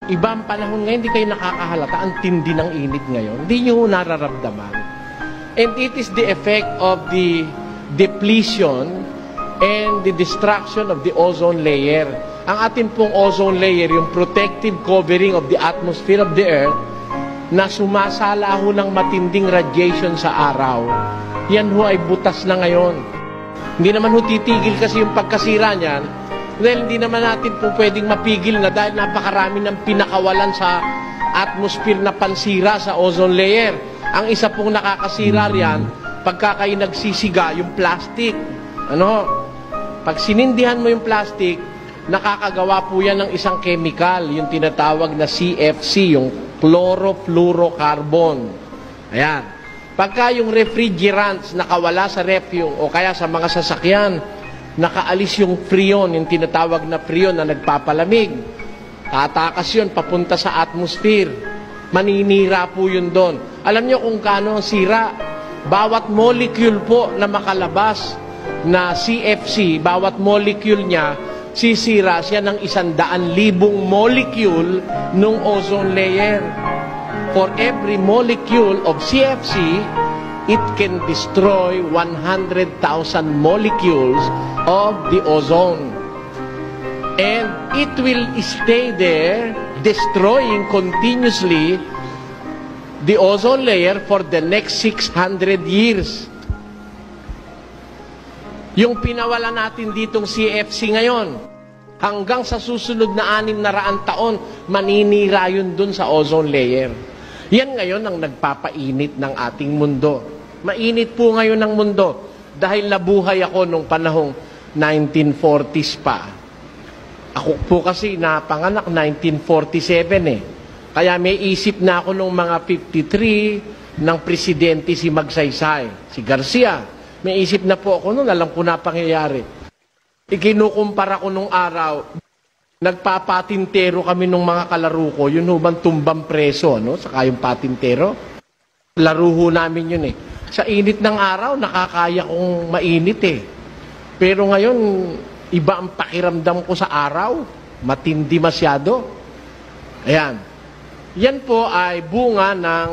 Ibang panahon ngayon, hindi kayo nakakahalata. Ang tindi ng init ngayon. Hindi nyo nararamdaman. And it is the effect of the depletion and the destruction of the ozone layer. Ang ating pong ozone layer, yung protective covering of the atmosphere of the Earth, na sumasala ho ng matinding radiation sa araw. Yan ho ay butas na ngayon. Hindi naman ho titigil kasi yung pagkasira niyan. Well, hindi naman natin po pwedeng mapigil na dahil napakarami ng pinakawalan sa atmosphere na pansira sa ozone layer. Ang isa pong nakakasira riyan, pagka kayo nagsisiga, yung plastic. Pag sinindihan mo yung plastic, nakakagawa po yan ng isang chemical, yung tinatawag na CFC, yung chlorofluorocarbon. Ayan. Pagka yung refrigerants nakawala sa ref o kaya sa mga sasakyan, nakaalis yung freon, yung tinatawag na freon na nagpapalamig. Tatakas yun, papunta sa atmosphere. Maninira po yun doon. Alam nyo kung kano ang sira? Bawat molecule po na makalabas na CFC, bawat molecule niya, sisira siya ng 100,000 molecule ng ozone layer. For every molecule of CFC, it can destroy 100,000 molecules of the ozone. And it will stay there, destroying continuously the ozone layer for the next 600 years. Yung pinawala natin ditong CFC ngayon, hanggang sa susunod na 600 taon, maninira yun dun sa ozone layer. Yan ngayon ang nagpapainit ng ating mundo. Mainit po ngayon ang mundo dahil nabuhay ako nung panahong 1940s pa. Ako po kasi napanganak 1947 Kaya may isip na ako nung mga 53 ng presidente si Magsaysay, si Garcia. May isip na po ako noon, alam ko na pangyayari. Ikinukumpara ko nung araw, nagpapatintero kami nung mga kalaro ko, yun hubang tumbang preso, saka yung patintero. Laro ho namin yun Sa init ng araw, nakakaya kong mainit Pero ngayon, iba ang pakiramdam ko sa araw. Matindi masyado. Ayan. Yan po ay bunga ng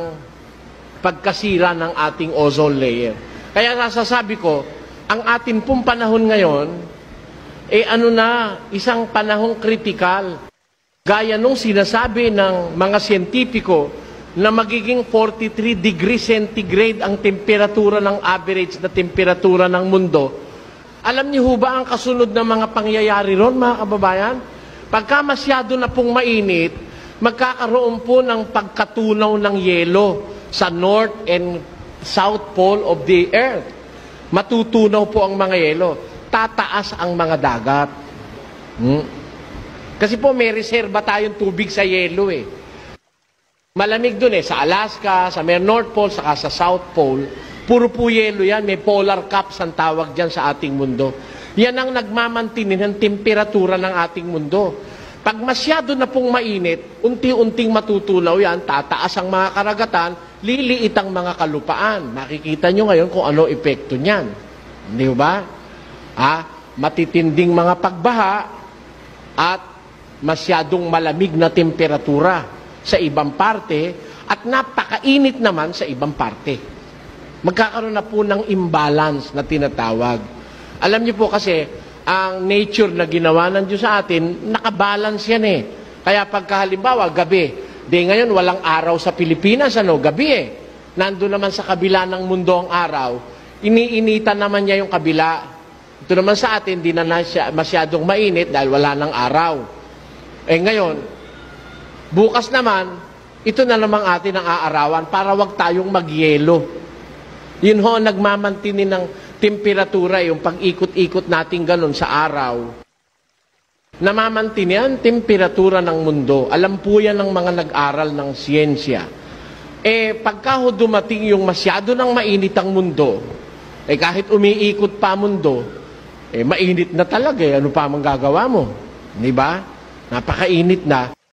pagkasira ng ating ozone layer. Kaya nasasabi ko, ang ating pong panahon ngayon, isang panahong kritikal. Gaya nung sinasabi ng mga siyentipiko, na magiging 43 degrees centigrade ang temperatura ng average na temperatura ng mundo. Alam niyo ho ba ang kasunod na mga pangyayari ron, mga kababayan? Pagka masyado na pong mainit, magkakaroon po ng pagkatunaw ng yelo sa North and South Pole of the Earth. Matutunaw po ang mga yelo. Tataas ang mga dagat. Kasi po may reserba tayong tubig sa yelo Malamig dun sa Alaska, sa may North Pole, saka sa South Pole. Puro po yelo yan. May polar caps ang tawag dyan sa ating mundo. Yan ang nagmamantinin ng temperatura ng ating mundo. Pag masyado na pong mainit, unti-unting matutunaw yan, tataas ang mga karagatan, liliit ang mga kalupaan. Makikita nyo ngayon kung ano epekto niyan. Hindi ba? Matitinding mga pagbaha at masyadong malamig na temperatura sa ibang parte at napakainit naman sa ibang parte. Magkakaroon na po ng imbalance na tinatawag. Alam niyo po kasi, ang nature na ginawa ng Diyos sa atin, nakabalance yan Kaya pagka halimbawa, gabi, ngayon walang araw sa Pilipinas, gabi Nandun naman sa kabila ng mundo ang araw, iniinitan naman niya yung kabila. Ito naman sa atin, di na masyadong mainit dahil wala ng araw. Ngayon, bukas naman, ito na namang atin ang aarawan para wag tayong magyelo. Yun ho, nagmamantinin ng temperatura, yung pag-ikot-ikot natin ganun sa araw. Namamantinin ang temperatura ng mundo. Alam po yan ng mga nag-aral ng siyensya. Pagka ho dumating yung masyado ng mainit ang mundo, kahit umiikot pa mundo, mainit na talaga. Ano pa mang gagawa mo? Di ba? Napakainit na.